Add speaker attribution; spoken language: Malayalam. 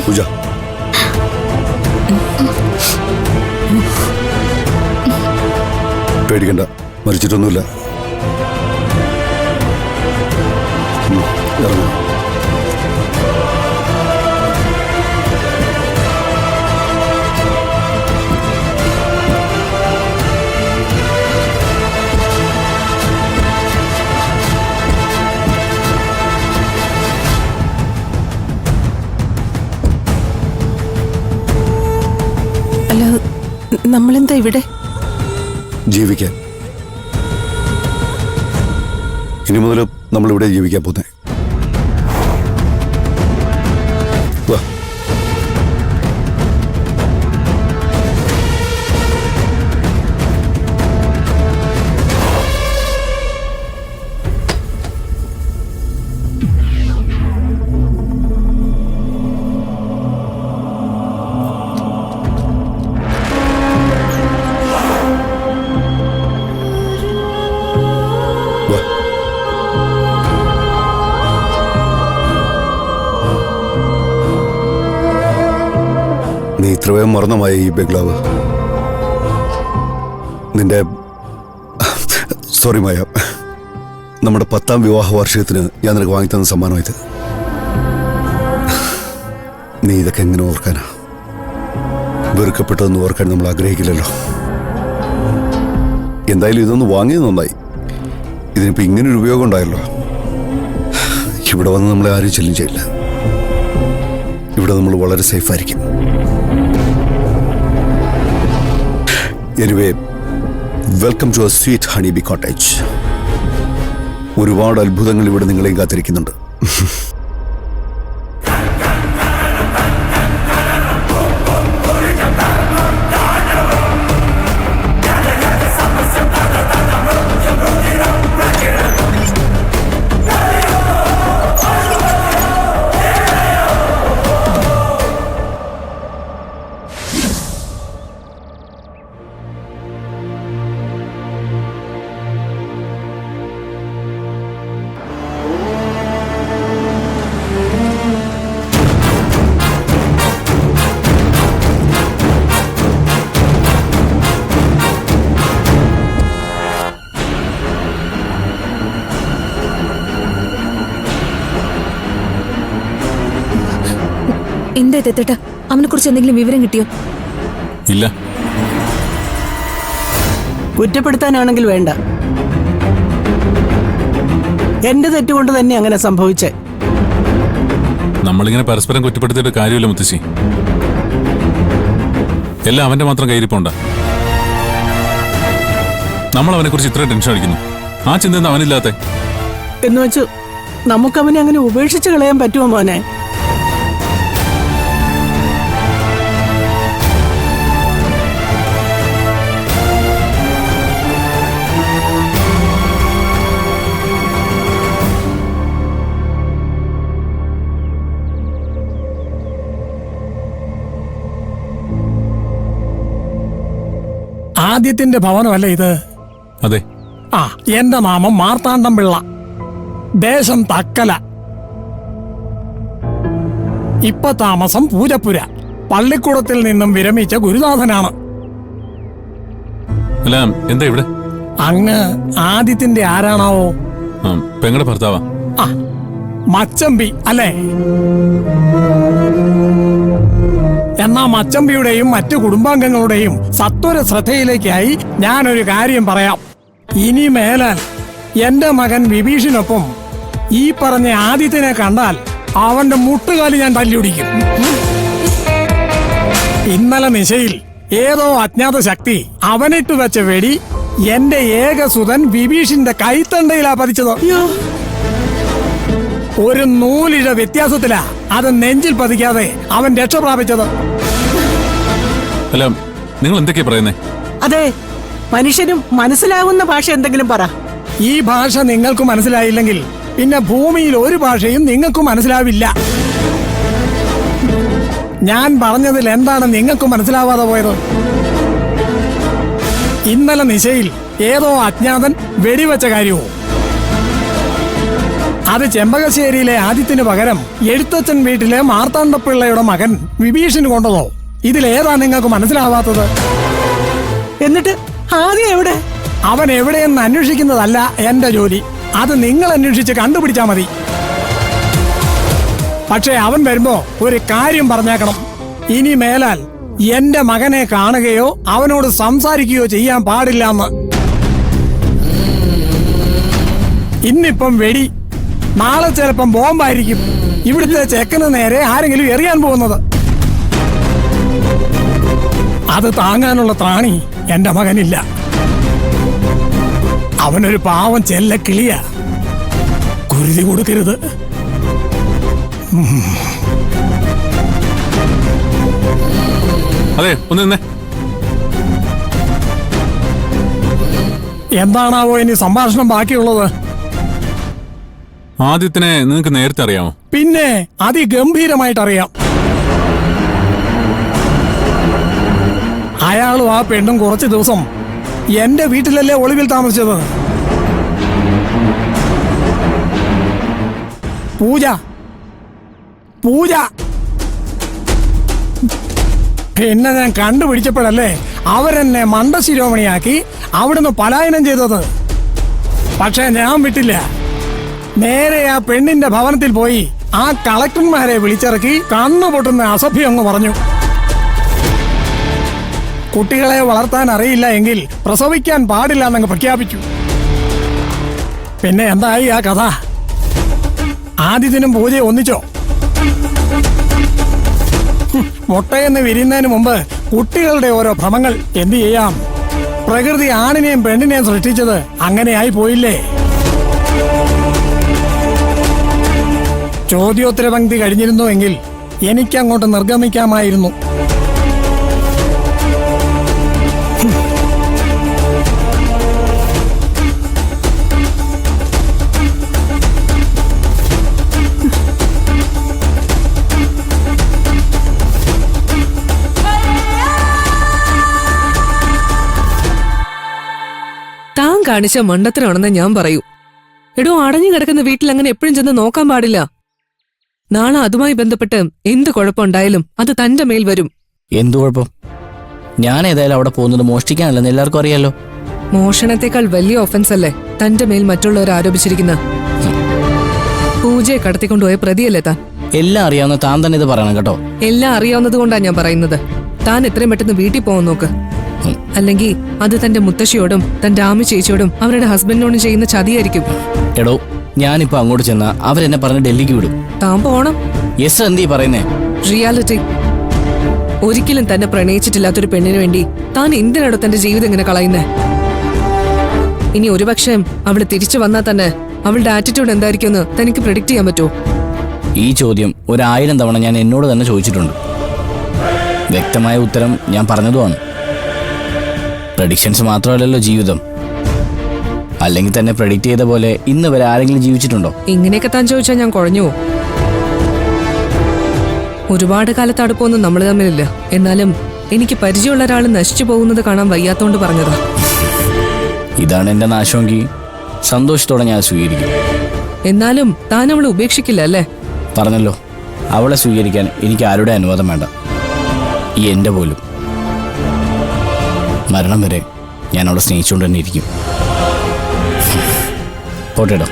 Speaker 1: പൂജ, പേടിക്കണ്ട, മരിച്ചിട്ടൊന്നുമില്ല. ഇറങ്ങും.
Speaker 2: അല്ല, നമ്മളെന്താ ഇവിടെ?
Speaker 1: ജീവിക്കാൻ. ഇനി മുതൽ നമ്മളിവിടെ ജീവിക്കാൻ പോകുന്നേ. വാ. നീ ഇത്രയും മറന്നമായ ഈ ബംഗ്ലാവ്. നിന്റെ സോറി മായ, നമ്മുടെ 10ാം വിവാഹ വാർഷികത്തിന് ഞാൻ നിനക്ക് വാങ്ങിത്തന്ന സമ്മാനമായത്. നീ ഇതൊക്കെ എങ്ങനെ ഓർക്കാനാ? വെറുക്കപ്പെട്ടതെന്ന് ഓർക്കാൻ നമ്മൾ ആഗ്രഹിക്കില്ലല്ലോ. എന്തായാലും ഇതൊന്ന് വാങ്ങിയത് നന്നായി. ഇതിനിപ്പോൾ ഇങ്ങനൊരു ഉപയോഗം ഉണ്ടായല്ലോ. ഇവിടെ വന്ന് നമ്മളെ ആരും ചെല്ലും ചെയ്യില്ല. ഇവിടെ നമ്മൾ വളരെ സേഫായിരിക്കും. Anyway, welcome to a sweet honey bee cottage. ഒരുപാട് അത്ഭുതങ്ങൾ ഇവിടെ നിങ്ങളെയും കാത്തിരിക്കുന്നുണ്ട്.
Speaker 2: എന്താ തെത്തേട്ടാ, അവനെ കുറിച്ച് എന്തെങ്കിലും വിവരം കിട്ടിയോ?
Speaker 3: ഇല്ല.
Speaker 4: കുറ്റപ്പെടുത്താനാണെങ്കിൽ വേണ്ട. എന്റെ തെറ്റുകൊണ്ട് തന്നെ അങ്ങനെ സംഭവിച്ചേ.
Speaker 3: നമ്മളിങ്ങനെ പരസ്പരം കുറ്റപ്പെടുത്തിയിട്ട് കാര്യമില്ല മുത്തശ്ശി. എല്ലാം അവന്റെ മാത്രം കയ്യിരിപ്പുണ്ട. നമ്മൾ അവനെ കുറിച്ച് ഇത്ര ടെൻഷൻ അടിക്കുന്നു. ആ ചിന്ത അവനില്ലാത്ത
Speaker 4: എന്ന് വെച്ചു നമുക്കവനെ അങ്ങനെ ഉപേക്ഷിച്ച് കളയാൻ പറ്റുമോ മോനെ?
Speaker 5: ആദ്യത്തിന്റെ ഭവനമല്ല ഇത്?
Speaker 3: അതെ.
Speaker 5: ആ, എന്റെ നാമം മാർത്താണ്ഡം പിള്ള, ദേശം തക്കല, ഇപ്പൊ താമസം പൂജപ്പുര. പള്ളിക്കൂടത്തിൽ നിന്നും വിരമിച്ച ഗുരുനാഥനാണ്.
Speaker 3: അല്ല, എന്താ ഇവിടെ?
Speaker 5: അങ്ങ് ആദ്യത്തിന്റെ ആരാണാവോ?
Speaker 3: പെങ്ങളുടെ ഭർത്താവാ.
Speaker 5: ആ, മച്ചമ്പി അല്ലേ? എന്നാ മച്ചമ്പിയുടെയും മറ്റു കുടുംബാംഗങ്ങളുടെയും സത്വര ശ്രദ്ധയിലേക്കായി ഞാനൊരു കാര്യം പറയാം. ഇനി മേലാൽ എന്റെ മകൻ വിഭീഷിനൊപ്പം ഈ പറഞ്ഞ ആദിത്യനെ കണ്ടാൽ അവന്റെ മുട്ടുകാലി ഞാൻ തല്ലിയൊടിക്കും. ഇന്നലെ നിശയിൽ ഏതോ അജ്ഞാത ശക്തി അവനിട്ട് വെച്ച വെടി എന്റെ ഏകസുതൻ വിഭീഷിന്റെ കൈത്തണ്ടയിലാ പതിച്ചത്. ഒരു നൂലിഴ വ്യത്യാസത്തിലാ അത് നെഞ്ചിൽ പതിക്കാതെ അവൻ രക്ഷ പ്രാപിച്ചത്.
Speaker 3: അല്ല, നിങ്ങൾ എന്തൊക്കെയാ പറയുന്നേ?
Speaker 4: അതെ, മനുഷ്യനും മനസ്സിലാകുന്ന ഭാഷ എന്തെങ്കിലും പറ.
Speaker 5: ഈ ഭാഷ നിങ്ങൾക്ക് മനസ്സിലായില്ലെങ്കിൽ പിന്നെ ഭൂമിയിൽ ഒരു ഭാഷയും നിങ്ങൾക്ക് മനസ്സിലാവില്ല. ഞാൻ പറഞ്ഞതിൽ എന്താണ് നിങ്ങൾക്ക് മനസ്സിലാവാതെ പോയത്? ഇന്നലെ നിശയിൽ ഏതോ അജ്ഞാതൻ വെടിവെച്ച കാര്യമോ? അത് ചെമ്പകശ്ശേരിയിലെ ആദിത്യന് പകരം എഴുത്തച്ഛൻ വീട്ടിലെ മാർത്താണ്ഡപ്പിള്ളയുടെ മകൻ വിഭീഷന് കൊണ്ടതോ? ഇതിലേതാ നിങ്ങൾക്ക് മനസ്സിലാവാത്തത്?
Speaker 4: എന്നിട്ട് ആദ്യം എവിടെ?
Speaker 5: അവൻ എവിടെയെന്ന് അന്വേഷിക്കുന്നതല്ല എന്റെ ജോലി. അത് നിങ്ങൾ അന്വേഷിച്ച് കണ്ടുപിടിച്ചാ മതി. പക്ഷേ അവൻ വരുമ്പോ ഒരു കാര്യം പറഞ്ഞേക്കണം. ഇനി മേലാൽ എന്റെ മകനെ കാണുകയോ അവനോട് സംസാരിക്കുകയോ ചെയ്യാൻ പാടില്ലെന്ന്. ഇന്നിപ്പം വെടി, നാളെ ചിലപ്പം ബോംബായിരിക്കും. ഇവിടുത്തെ ചെക്കന് നേരെ ആരെങ്കിലും എറിയാൻ പോകുന്നത്. അത് താങ്ങാനുള്ള ത്രാണി എന്റെ മകനില്ല. അവനൊരു പാവം ചെല്ല കിളിയ. കുരുതി കൊടുക്കരുത്.
Speaker 3: അതെ, ഒന്ന് നിന്നേ.
Speaker 5: എന്താണാവോ ഇനി സംഭാഷണം ബാക്കിയുള്ളത്?
Speaker 3: ആദിത്യനെ നിങ്ങൾക്ക് നേരത്തെ അറിയാമോ?
Speaker 5: പിന്നെ അതിഗംഭീരമായിട്ടറിയാം. അയാളും ആ പെണ്ണും കുറച്ച് ദിവസം എന്റെ വീട്ടിലല്ലേ ഒളിവിൽ താമസിച്ചത്. പൂജ പൂജ പിന്നെ ഞാൻ കണ്ടുപിടിച്ചപ്പോഴല്ലേ അവരെന്നെ മണ്ടശിരോമണിയാക്കി അവിടുന്ന് പലായനം ചെയ്തത്. പക്ഷെ ഞാൻ വിട്ടില്ല. നേരെ ആ പെണ്ണിന്റെ ഭവനത്തിൽ പോയി ആ കളക്ടർമാരെ വിളിച്ചിറക്കി കണ്ണുപൊട്ടുന്ന അസഭ്യം അങ്ങ് പറഞ്ഞു. കുട്ടികളെ വളർത്താൻ അറിയില്ല എങ്കിൽ പ്രസവിക്കാൻ പാടില്ല എന്നങ്ങ് പ്രഖ്യാപിച്ചു. പിന്നെ എന്തായി ആ കഥ? ആദിത്യനും പൂജയും ഒന്നിച്ചോ? മുട്ടയെന്ന് വിരിയുന്നതിന് മുമ്പ് കുട്ടികളുടെ ഓരോ ഭ്രമങ്ങൾ. എന്ത് ചെയ്യാം, പ്രകൃതി ആണിനെയും പെണ്ണിനെയും സൃഷ്ടിച്ചത് അങ്ങനെയായി പോയില്ലേ? ചോദ്യോത്തര പങ്ക്തി കഴിഞ്ഞിരുന്നുവെങ്കിൽ എനിക്കങ്ങോട്ട് നിർഗമിക്കാമായിരുന്നു.
Speaker 6: താൻ കാണിച്ച മണ്ടത്തരമാണെന്ന് ഞാൻ പറയൂ. എടോ, അടഞ്ഞു കിടക്കുന്ന വീട്ടിൽ അങ്ങനെ എപ്പോഴും ചെന്ന് നോക്കാൻ പാടില്ല. നാളെ അതുമായി ബന്ധപ്പെട്ട് എന്ത് കുഴപ്പമുണ്ടായാലും അത് തന്റെ മേൽ വരും.
Speaker 7: എന്തു കുഴപ്പം? ഞാൻ ഏതായാലും അവിടെ പോകുന്നത് മോഷ്ടിക്കാനല്ലെന്ന് എല്ലാവർക്കും അറിയാലോ.
Speaker 6: മോഷണത്തെക്കാൾ വലിയ ഒഫൻസ് അല്ലേ തന്റെ മേൽ മറ്റുള്ളവർ ആരോപിച്ചിരിക്കുന്ന? പൂജയെ കടത്തിക്കൊണ്ടുപോയ പ്രതിയല്ലേ താൻ?
Speaker 7: എല്ലാം അറിയാവുന്ന താൻ തന്നെ ഇത് പറയണം കേട്ടോ.
Speaker 6: എല്ലാം അറിയാവുന്നത് കൊണ്ടാ ഞാൻ പറയുന്നത്. താൻ എത്രയും പെട്ടെന്ന് വീട്ടിൽ പോകാൻ നോക്ക്. അല്ലെങ്കിൽ അത് തന്റെ മുത്തശ്ശിയോടും തന്റെ ആമി ചേച്ചിയോടും അവരുടെ ഹസ്ബൻഡിനോടും ചെയ്യുന്ന ചതിയായിരിക്കും.
Speaker 7: എടോ, ഞാനിപ്പോ അങ്ങോട്ട് ചെന്നാ അവരെന്നെ പറഞ്ഞ് ഡൽഹിക്ക് വിടും.
Speaker 6: താൻ പോണം.
Speaker 7: യെസ്, എന്തീ പറയുന്നേ?
Speaker 6: റിയാലിറ്റി. ഒരിക്കലും തന്നെ പ്രണയിച്ചിട്ടില്ലാത്തൊരു പെണ്ണിന് വേണ്ടി താൻ എന്തിനാടോ തന്റെ ജീവിതം ഇങ്ങനെ കളയുന്നേ? ഇനി ഒരുപക്ഷെ അവള് തിരിച്ചു വന്നാൽ തന്നെ അവളുടെ ആറ്റിറ്റ്യൂഡ് എന്തായിരിക്കുമെന്ന് തനിക്ക് പ്രെഡിക്റ്റ് ചെയ്യാൻ പറ്റുമോ?
Speaker 7: ഈ ചോദ്യം 1000 തവണ ഞാൻ എന്നോട് തന്നെ ചോദിച്ചിട്ടുണ്ട്. വ്യക്തമായ ഉത്തരം ഞാൻ പറഞ്ഞതുമാണ്. പ്രഡിക്ഷൻസ് മാത്രമല്ലല്ലോ ജീവിതം. അല്ലെങ്കിൽ തന്നെ പ്രെഡിക്റ്റ് ചെയ്ത പോലെ ഇന്ന് വരെ ആരെങ്കിലും ജീവിച്ചിട്ടുണ്ടോ?
Speaker 6: ഇങ്ങനെയൊക്കെ താൻ ചോദിച്ചാൽ ഞാൻ കുഴഞ്ഞു. ഒരുപാട് കാലത്ത് അടുപ്പമൊന്നും നമ്മൾ തമ്മിലില്ല. എന്നാലും എനിക്ക് പരിചയമുള്ള ഒരാൾ നശിച്ചു പോകുന്നത് കാണാൻ വയ്യാത്തോണ്ട് പറഞ്ഞതാ.
Speaker 7: ഇതാണ് എന്റെ നാശമെങ്കിൽ സന്തോഷത്തോടെ ഞാൻ സ്വീകരിക്കും.
Speaker 6: എന്നാലും താൻ അവളെ ഉപേക്ഷിക്കില്ല അല്ലേ?
Speaker 7: പറഞ്ഞല്ലോ, അവളെ സ്വീകരിക്കാൻ എനിക്ക് ആരുടെ അനുവാദം വേണ്ട. ഈ എന്റെ പോലും. മരണം വരെ ഞാൻ അവളെ സ്നേഹിച്ചുകൊണ്ട് തന്നെ ഇരിക്കും. പോട്ടെടോ.